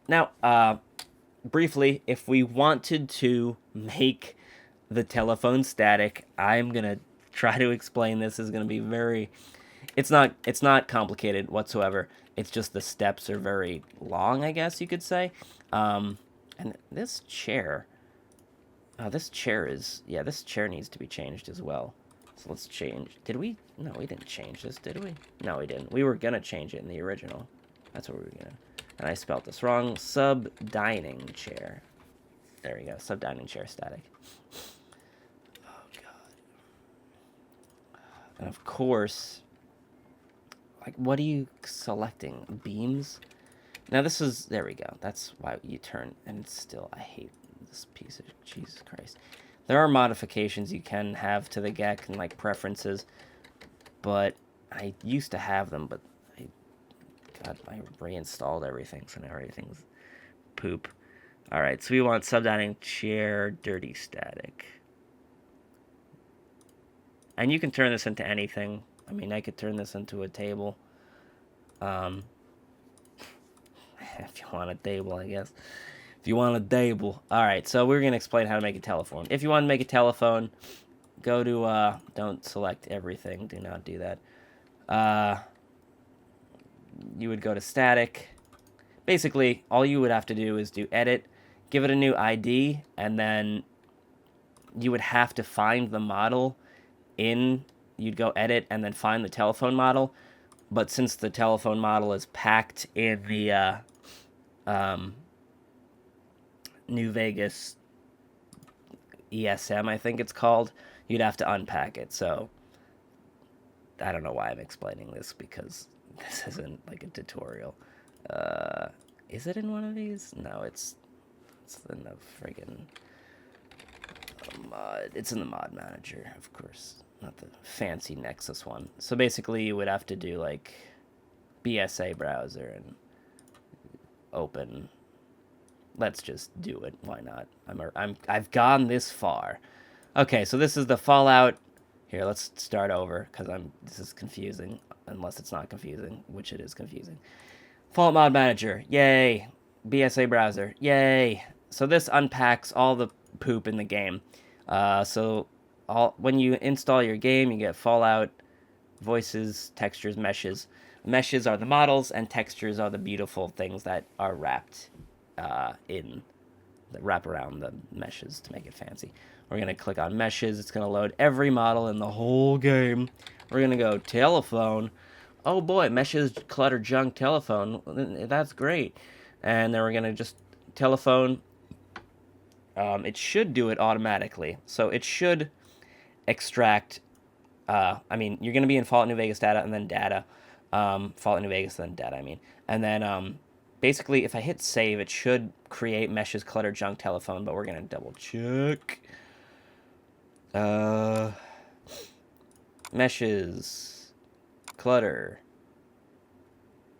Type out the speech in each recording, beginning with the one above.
Now, briefly, if we wanted to make the telephone static, I'm gonna try to explain this. Is gonna be very. It's not complicated whatsoever. It's just the steps are very long, I guess you could say. And this chair. Oh, this chair is. Yeah, this chair needs to be changed as well. So let's change. Did we? No, we didn't change this, did we? No, we didn't. We were gonna change it in the original. That's what we were gonna. And I spelled this wrong. Sub dining chair. There we go. Sub dining chair static. Oh god. And of course, like, what are you selecting? Beams? Now this is. There we go. That's why you turn. And it's still. I hate this piece of. Jesus Christ. There are modifications you can have to the GECK and like preferences, but I used to have them, but I reinstalled everything, so now everything's poop. Alright, so we want subdining chair dirty static. And you can turn this into anything. I mean, I could turn this into a table. If you want a table, I guess. If you want a table. Alright, so we're going to explain how to make a telephone. If you want to make a telephone, go to, don't select everything. Do not do that. You would go to static. Basically, all you would have to do is do edit, give it a new ID, and then you would have to find the model in, you'd go edit and then find the telephone model. But since the telephone model is packed in the New Vegas ESM, I think it's called, you'd have to unpack it. So I don't know why I'm explaining this, because this isn't like a tutorial. Is it in one of these? No, it's in the friggin' mod. It's in the mod manager, of course, not the fancy Nexus one. So basically, you would have to do like BSA browser and open. Let's just do it. Why not? I've gone this far. Okay, so this is the Fallout. Here, let's start over, because this is confusing, unless it's not confusing, which it is confusing. Fallout Mod Manager, yay. BSA browser, yay. So this unpacks all the poop in the game. When you install your game, you get Fallout, voices, textures, meshes. Meshes are the models, and textures are the beautiful things that are wrapped that wrap around the meshes to make it fancy. We're going to click on meshes. It's going to load every model in the whole game. We're going to go telephone. Oh boy, meshes clutter junk telephone. That's great. And then we're going to just telephone. It should do it automatically. So it should extract. You're going to be in Fallout New Vegas data and then data. Fallout New Vegas, then data, I mean. And then basically, if I hit save, it should create meshes clutter junk telephone, but we're going to double check. Meshes clutter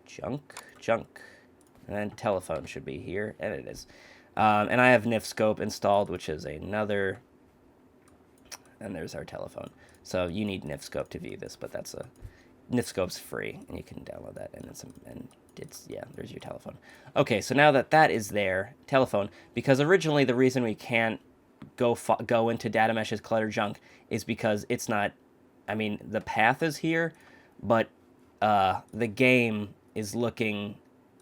junk, and then telephone should be here, and it is. And I have NIF scope installed, which is another, and there's our telephone. So you need NIF scope to view this, but that's NIF scope's free, and you can download that, and there's your telephone. Okay, so now that is there, telephone, because originally the reason we can't go into data meshes clutter junk is because it's not. I mean, the path is here, but the game is looking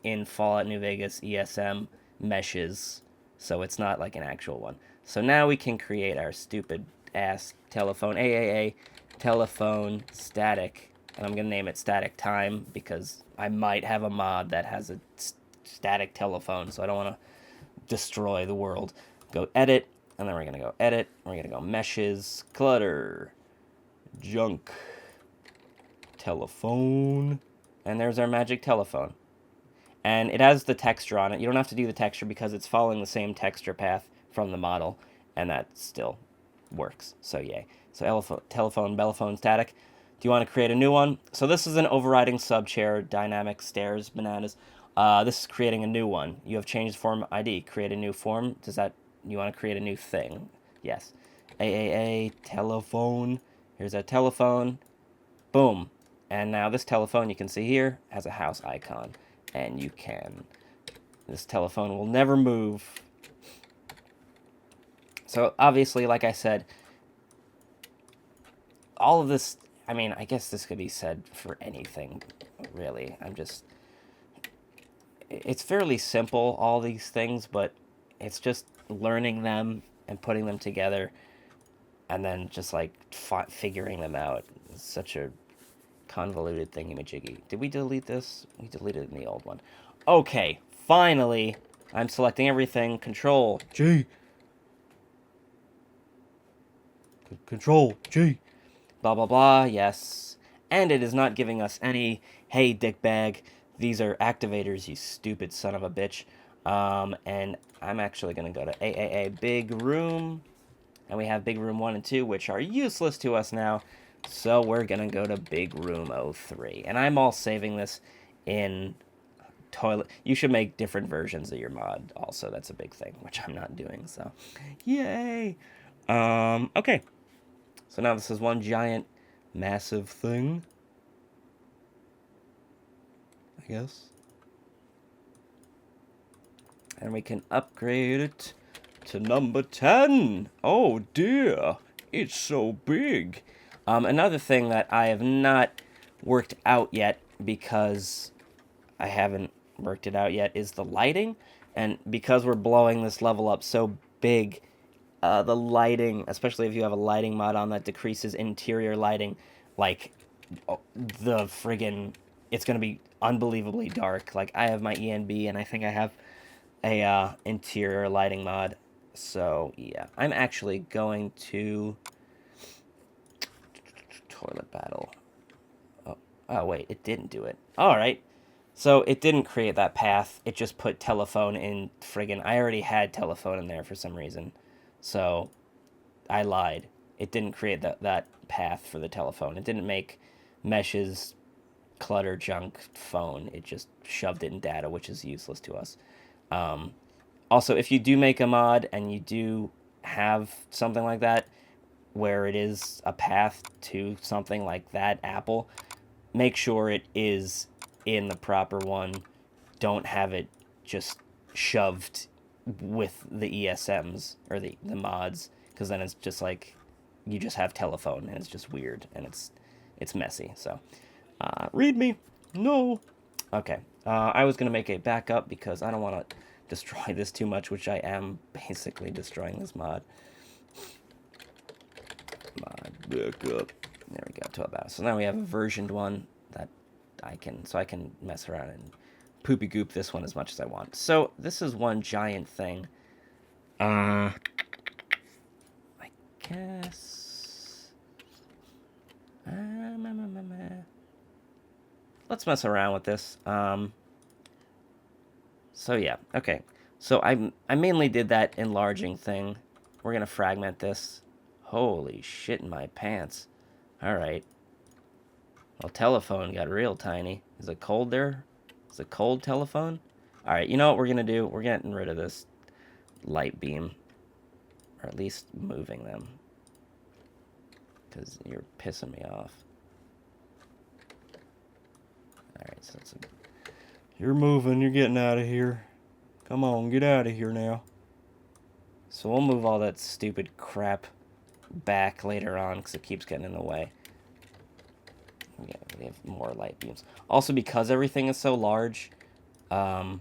in Fallout New Vegas ESM meshes, so it's not like an actual one. So now we can create our stupid ass telephone, AAA telephone static, and I'm gonna name it static time because I might have a mod that has a static telephone, so I don't want to destroy the world. Go edit, and then we're gonna go edit. We're gonna go meshes clutter junk telephone, and there's our magic telephone, and it has the texture on it. You don't have to do the texture because it's following the same texture path from the model, and that still works, so yay. So telephone, bellophone, static. Do you want to create a new one? So this is an overriding subchair, dynamic stairs, bananas. This is creating a new one. You have changed form ID. Create a new form. You want to create a new thing? Yes. AAA telephone. Here's a telephone. Boom. And now this telephone, you can see here, has a house icon. And you can This telephone will never move. So, obviously, like I said, all of this, I mean, I guess this could be said for anything, really. It's fairly simple, all these things, but it's just learning them and putting them together and then just, like, figuring them out. It's such a convoluted thingy-majiggy. Did we delete this? We deleted it in the old one. Okay, finally, I'm selecting everything. Control G. Control G. Blah, blah, blah. Yes. And it is not giving us any, hey, dickbag, these are activators, you stupid son of a bitch. And I'm actually going to go to AAA Big Room. And we have Big Room 1 and 2, which are useless to us now. So we're going to go to Big Room 03. And I'm all saving this in toilet. You should make different versions of your mod also. That's a big thing, which I'm not doing. So, yay. Okay. So now this is one giant, massive thing. I guess. And we can upgrade it to number 10. Oh dear, it's so big. Another thing that I have not worked out yet, because I haven't worked it out yet, is the lighting. And because we're blowing this level up so big, the lighting, especially if you have a lighting mod on that decreases interior lighting, like, the friggin', it's going to be unbelievably dark. Like, I have my ENB, and I think I have a interior lighting mod. So, yeah. I'm actually going to toilet battle. Oh, wait, it didn't do it. Alright. So, it didn't create that path. It just put telephone in friggin'... I already had telephone in there for some reason. So, I lied. It didn't create that path for the telephone. It didn't make meshes, clutter, junk, phone. It just shoved it in data, which is useless to us. Also, if you do make a mod and you do have something like that, where it is a path to something like that apple, make sure it is in the proper one. Don't have it just shoved with the ESMs or the mods, because then it's just like you just have telephone and it's just weird and it's messy. So read me. No. Okay. I was gonna make a backup because I don't want to destroy this too much, which I am basically destroying this mod. Mod backup. There we go. 12 hours. So now we have a versioned one that I can mess around and poopy goop this one as much as I want. So this is one giant thing. I guess. Let's mess around with this. So yeah, okay. So I mainly did that enlarging thing. We're gonna fragment this. Holy shit in my pants. Alright. Well, telephone got real tiny. Is it cold there? Is it cold, telephone? Alright, you know what we're gonna do? We're getting rid of this light beam. Or at least moving them. Because you're pissing me off. Alright, so that's you're moving, you're getting out of here. Come on, get out of here now. So we'll move all that stupid crap back later on because it keeps getting in the way. Yeah, we have more light beams. Also, because everything is so large, like,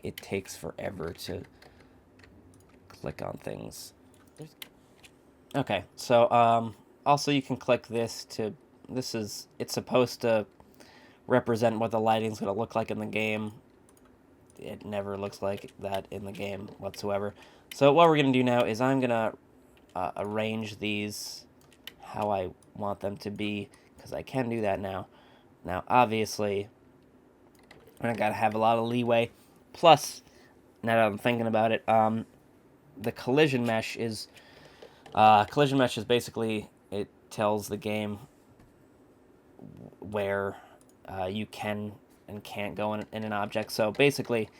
it takes forever to click on things. Okay, so, also you can click this to... it's supposed to represent what the lighting's going to look like in the game. It never looks like that in the game whatsoever. So what we're going to do now is I'm going to arrange these how I want them to be, because I can do that now. Now, obviously, I got to have a lot of leeway. Plus, now that I'm thinking about it, the collision mesh is basically, it tells the game where you can and can't go in an object. So basically,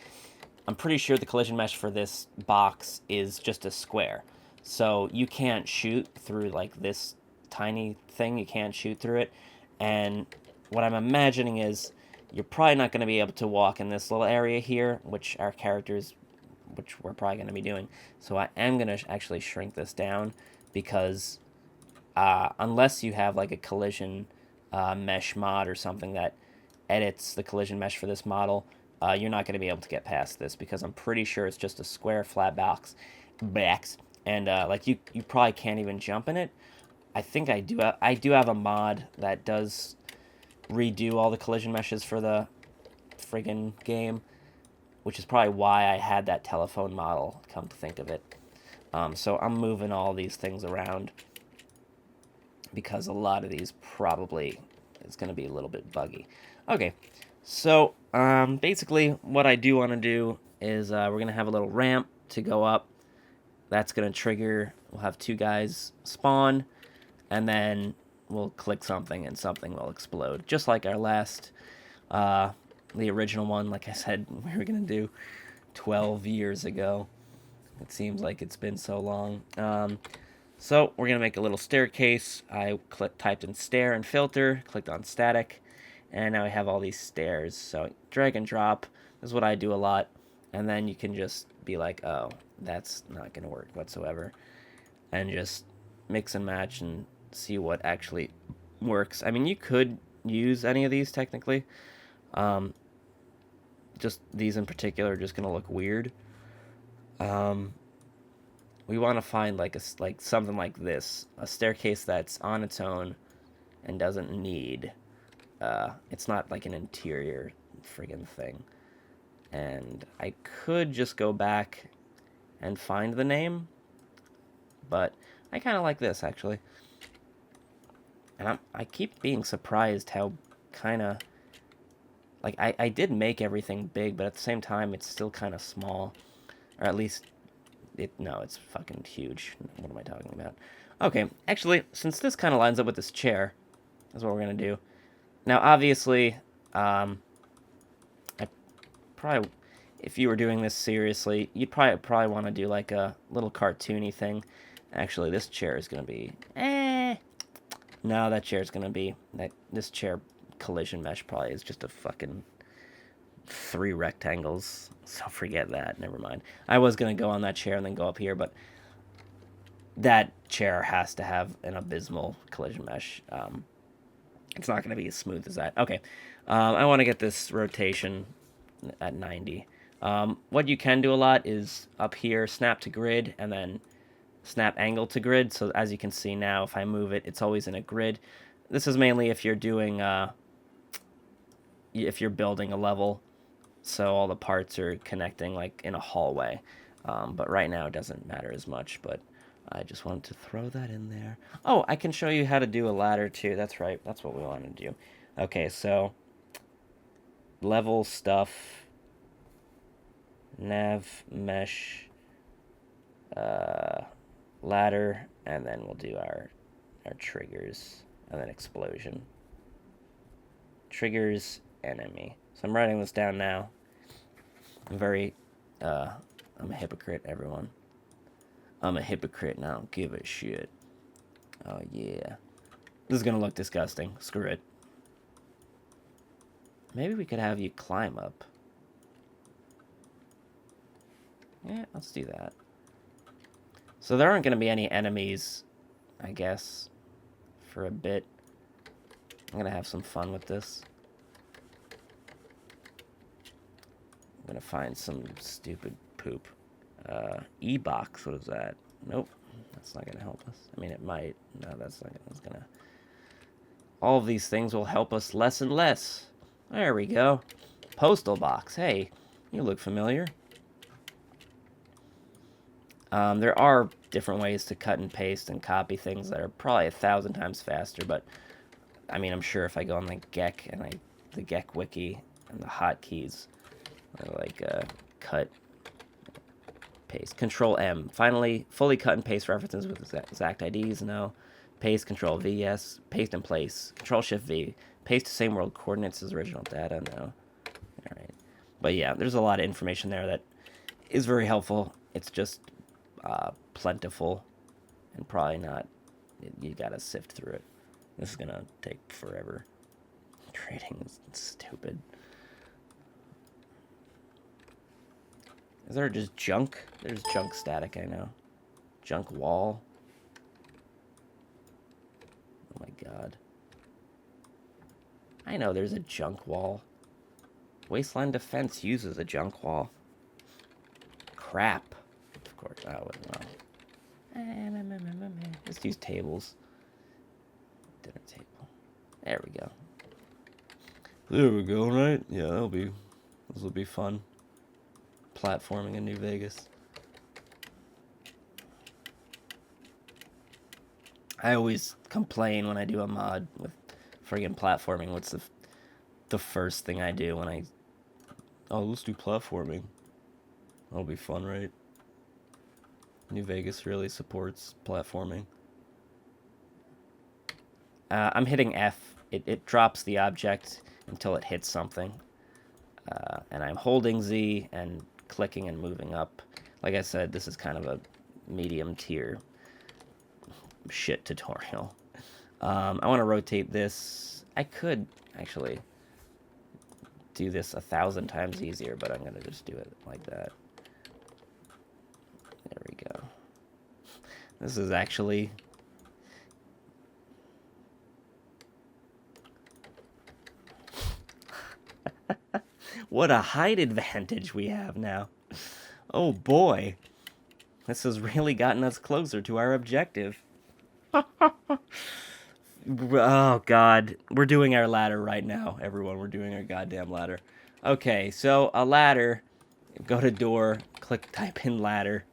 I'm pretty sure the collision mesh for this box is just a square. So you can't shoot through, like, this tiny thing. You can't shoot through it. And what I'm imagining is you're probably not going to be able to walk in this little area here, which we're probably going to be doing. So I am going to actually shrink this down because unless you have like a collision mesh mod or something that edits the collision mesh for this model, you're not going to be able to get past this because I'm pretty sure it's just a square flat box. And like you probably can't even jump in it. I think I do have a mod that does redo all the collision meshes for the friggin' game, which is probably why I had that telephone model, come to think of it. So I'm moving all these things around because a lot of these probably is going to be a little bit buggy. Okay, so basically what I do want to do is we're going to have a little ramp to go up. That's going to trigger, we'll have 2 guys spawn, and then we'll click something and something will explode. Just like our last, the original one, like I said, we were going to do 12 years ago. It seems like it's been so long. So we're going to make a little staircase. I typed in stair and filter, clicked on static, and now we have all these stairs. So drag and drop is what I do a lot. And then you can just be like, oh, that's not going to work whatsoever. And just mix and match and see what actually works. I mean, you could use any of these technically. Just these in particular are just going to look weird. We want to find like something like this, a staircase that's on its own and doesn't need. It's not like an interior friggin' thing. And I could just go back and find the name, but I kind of like this actually. And I keep being surprised how kind of like I did make everything big, but at the same time it's still kind of small, or at least it's fucking huge. What am I talking about? Okay, actually, since this kind of lines up with this chair, that's what we're gonna do. Now, obviously, I probably, if you were doing this seriously, you'd probably want to do like a little cartoony thing. Actually, this chair is gonna be No, that chair is gonna be this chair collision mesh probably is just a fucking 3 rectangles, so forget that. Never mind. I was gonna go on that chair and then go up here, but that chair has to have an abysmal collision mesh. It's not gonna be as smooth as that. Okay, I want to get this rotation at 90. What you can do a lot is up here, snap to grid, and then snap angle to grid. So as you can see now, if I move it, it's always in a grid. This is mainly if you're doing, if you're building a level, so all the parts are connecting like in a hallway. But right now it doesn't matter as much, but I just wanted to throw that in there. Oh, I can show you how to do a ladder too. That's right. That's what we want to do. Okay, so level stuff, nav, mesh, ladder, and then we'll do our triggers, and then explosion. Triggers, enemy. So I'm writing this down now. I'm a hypocrite, everyone. I'm a hypocrite and I don't give a shit. Oh yeah. This is gonna look disgusting. Screw it. Maybe we could have you climb up. Yeah, let's do that. So there aren't gonna be any enemies, I guess, for a bit. I'm gonna have some fun with this. I'm gonna find some stupid poop. E-box, what is that? Nope, that's not gonna help us. I mean, it might. No, that's not gonna. All of these things will help us less and less. There we go. Postal box. Hey, you look familiar. There are different ways to cut and paste and copy things that are probably 1,000 times faster, but I mean, I'm sure if I go on the GECK and the GECK wiki and the hotkeys, like cut, paste, Control M. Finally, fully cut and paste references with exact IDs. No. Paste, Control V. Yes. Paste in place. Control Shift V. Paste to same world coordinates as original data. No. All right. But yeah, there's a lot of information there that is very helpful. It's just plentiful and probably not. You gotta sift through it. This is gonna take forever. Trading is stupid. Is there just junk? There's junk static, I know. Junk wall. Oh my god. I know there's a junk wall. Wasteland Defense uses a junk wall. Crap. Of course, I wouldn't know. Let's use tables. Dinner table. There we go. There we go, right? Yeah, this will be fun. Platforming in New Vegas. I always complain when I do a mod with friggin' platforming. What's the first thing I do when I... Oh, let's do platforming. That'll be fun, right? New Vegas really supports platforming. I'm hitting F. It drops the object until it hits something. And I'm holding Z and clicking and moving up. Like I said, this is kind of a medium tier shit tutorial. I want to rotate this. I could actually do this 1,000 times easier, but I'm going to just do it like that. There we go. This is actually... What a height advantage we have now. Oh boy. This has really gotten us closer to our objective. Oh god. We're doing our ladder right now, everyone. We're doing our goddamn ladder. Okay, so a ladder. Go to door. Click, type in ladder.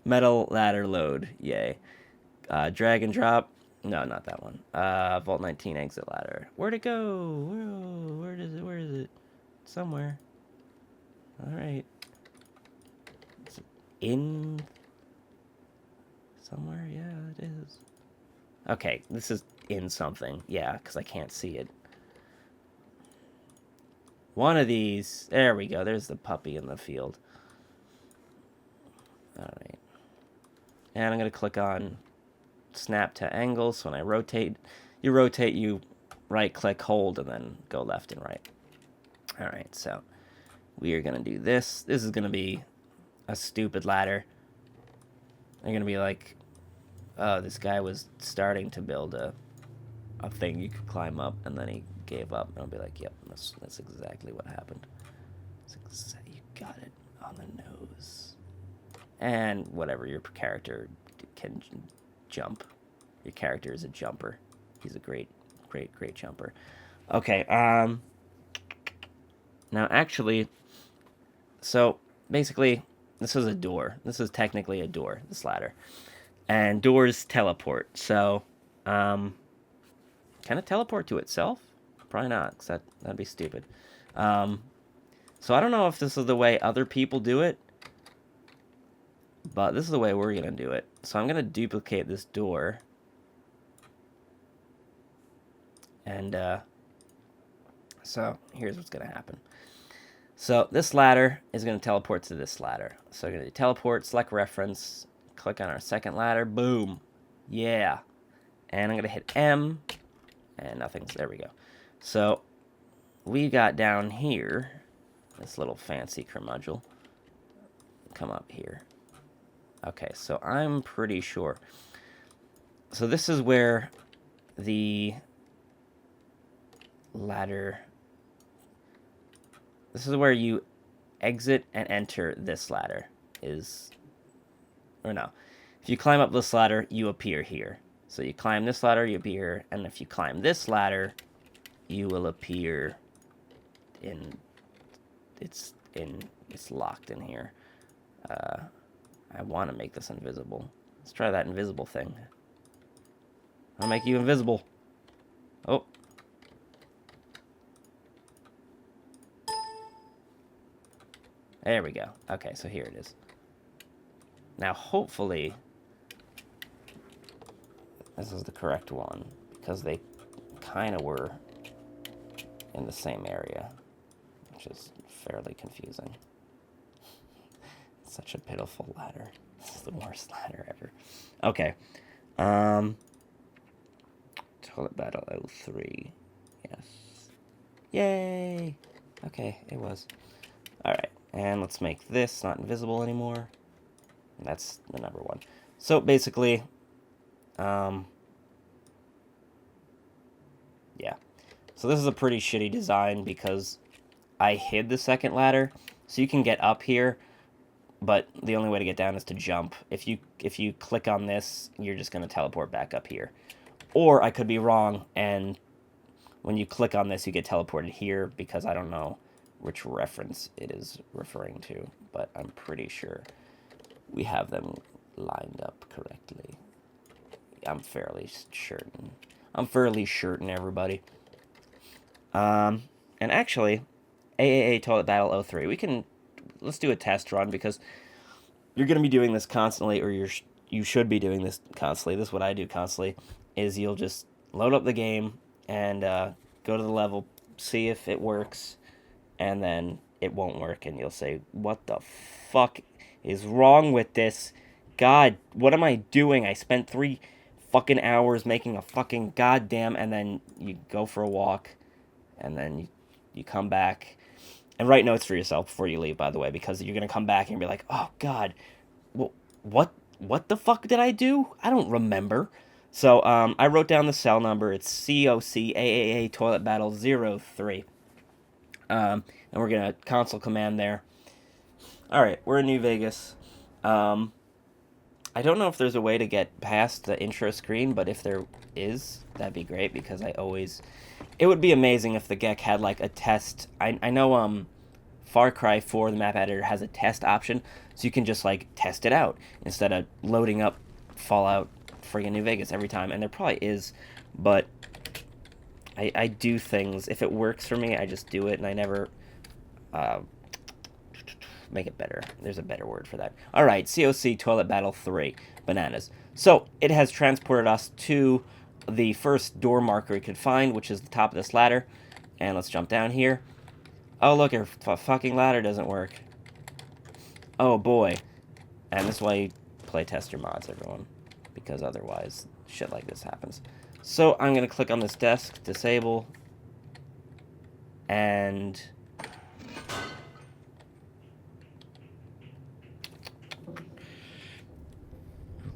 Metal ladder load. Yay. Drag and drop. No, not that one. Vault 19 exit ladder. Where'd it go? Where is it? Where is it? Somewhere. Alright. Is it in somewhere? Yeah, it is. Okay, this is in something. Yeah, because I can't see it. One of these. There we go. There's the puppy in the field. Alright. And I'm going to click on snap to angle. So when I rotate, you right click, hold, and then go left and right. Alright, so we are going to do this. This is going to be a stupid ladder. They're going to be like, oh, this guy was starting to build a thing you could climb up, and then he gave up. And I'll be like, yep, that's exactly what happened. You got it on the nose. And whatever, your character can jump. Your character is a jumper. He's a great jumper. Okay, now, actually, so, basically, this is a door. This is technically a door, this ladder. And doors teleport, so, can it teleport to itself? Probably not, because that'd be stupid. So I don't know if this is the way other people do it, but this is the way we're going to do it. So I'm going to duplicate this door. And, so here's what's going to happen. So this ladder is going to teleport to this ladder. So we're going to teleport, select reference, click on our second ladder, boom. Yeah. And I'm going to hit M, and nothing's, there we go. So we got down here, this little fancy curmudgeon. Come up here. Okay, so I'm pretty sure. So this is where the ladder... This is where you exit and enter this ladder. Or no. If you climb up this ladder, you appear here. So you climb this ladder, you appear here. And if you climb this ladder, you will appear in... It's locked in here. I want to make this invisible. Let's try that invisible thing. I'll make you invisible. Oh. There we go. Okay, so here it is. Now, hopefully, this is the correct one, because they kind of were in the same area, which is fairly confusing. Such a pitiful ladder. This is the worst ladder ever. Okay. Toilet Battle 03. Yes. Yay! Okay, it was. Alright. And let's make this not invisible anymore. And that's the number 1. So basically, yeah. So this is a pretty shitty design because I hid the second ladder, so you can get up here, but the only way to get down is to jump. If you click on this, you're just going to teleport back up here. Or I could be wrong, and when you click on this, you get teleported here, because I don't know which reference it is referring to, but I'm pretty sure we have them lined up correctly. I'm fairly certain. Everybody. And actually, AAA Toilet Battle 03. Let's do a test run, because you're going to be doing this constantly, or you should be doing this constantly. This is what I do constantly, is you'll just load up the game and go to the level, see if it works, and then it won't work, and you'll say, what the fuck is wrong with this? God, what am I doing? I spent 3 fucking hours making a fucking goddamn, and then you go for a walk, and then you come back, and write notes for yourself before you leave, by the way, because you're going to come back and be like, oh, God, well, what the fuck did I do? I don't remember. So, I wrote down the cell number. It's COC Toilet Battle 03. And we're going to console command there. Alright, we're in New Vegas. I don't know if there's a way to get past the intro screen, but if there is, that'd be great, because it would be amazing if the GECK had, like, a test. I know, Far Cry 4, the map editor, has a test option, so you can just, like, test it out, instead of loading up Fallout friggin' New Vegas every time, and there probably is, but I do things. If it works for me, I just do it, and I never, make it better. There's a better word for that. Alright, COC Toilet Battle 3. Bananas. So, it has transported us to the first door marker we could find, which is the top of this ladder. And let's jump down here. Oh, look, our fucking ladder doesn't work. Oh, boy. And this is why you play test your mods, everyone. Because otherwise, shit like this happens. So, I'm going to click on this desk, disable, and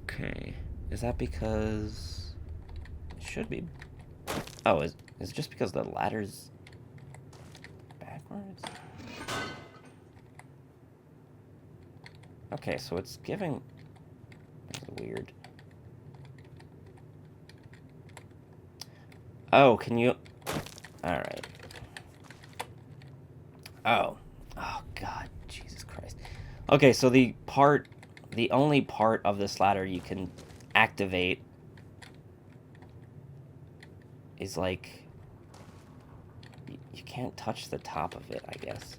okay. Is that because it should be? Oh, is it just because the ladder's backwards? Okay, so it's giving. That's weird. Oh, can you? All right. Oh. Oh God, Jesus Christ. Okay, so the only part of this ladder you can activate is like you can't touch the top of it, I guess.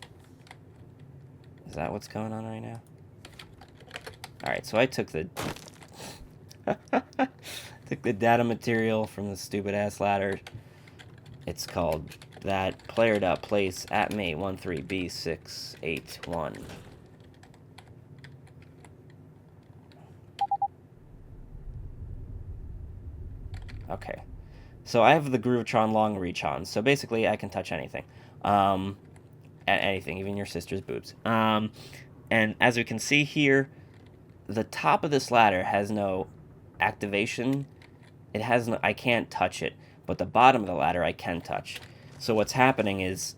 Is that what's going on right now? Alright, so I took the data material from the stupid ass ladder. It's called that player.place at me 13B681. Okay. So I have the Groovitron long reach on, so basically I can touch anything. Anything, even your sister's boobs. And as we can see here, the top of this ladder has no activation. It has no, I can't touch it, but the bottom of the ladder I can touch. So what's happening is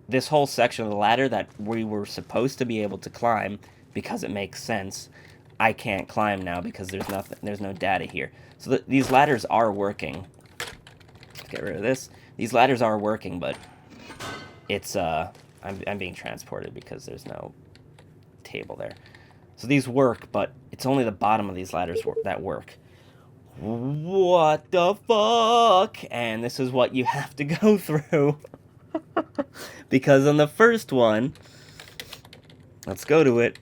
this whole section of the ladder that we were supposed to be able to climb because it makes sense, I can't climb now because there's no data here. So these ladders are working. Let's get rid of this. These ladders are working, but it's I'm being transported because there's no table there. So these work, but it's only the bottom of these ladders that work. What the fuck? And this is what you have to go through. Because on the first one, let's go to it.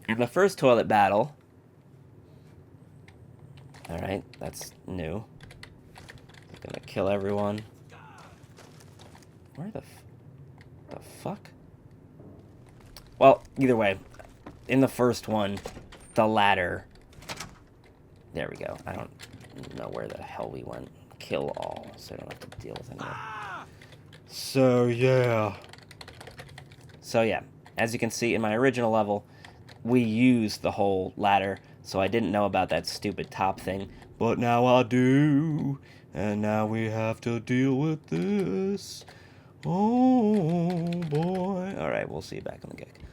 In the first toilet battle, alright, that's new. It's gonna kill everyone. Where the fuck? Well, either way, in the first one, the ladder. There we go. I don't know where the hell we went. Kill all, so I don't have to deal with anything. So, yeah. So yeah, as you can see in my original level, we used the whole ladder, so I didn't know about that stupid top thing, but now I do, and now we have to deal with this. Oh boy. Alright, we'll see you back on the GECK.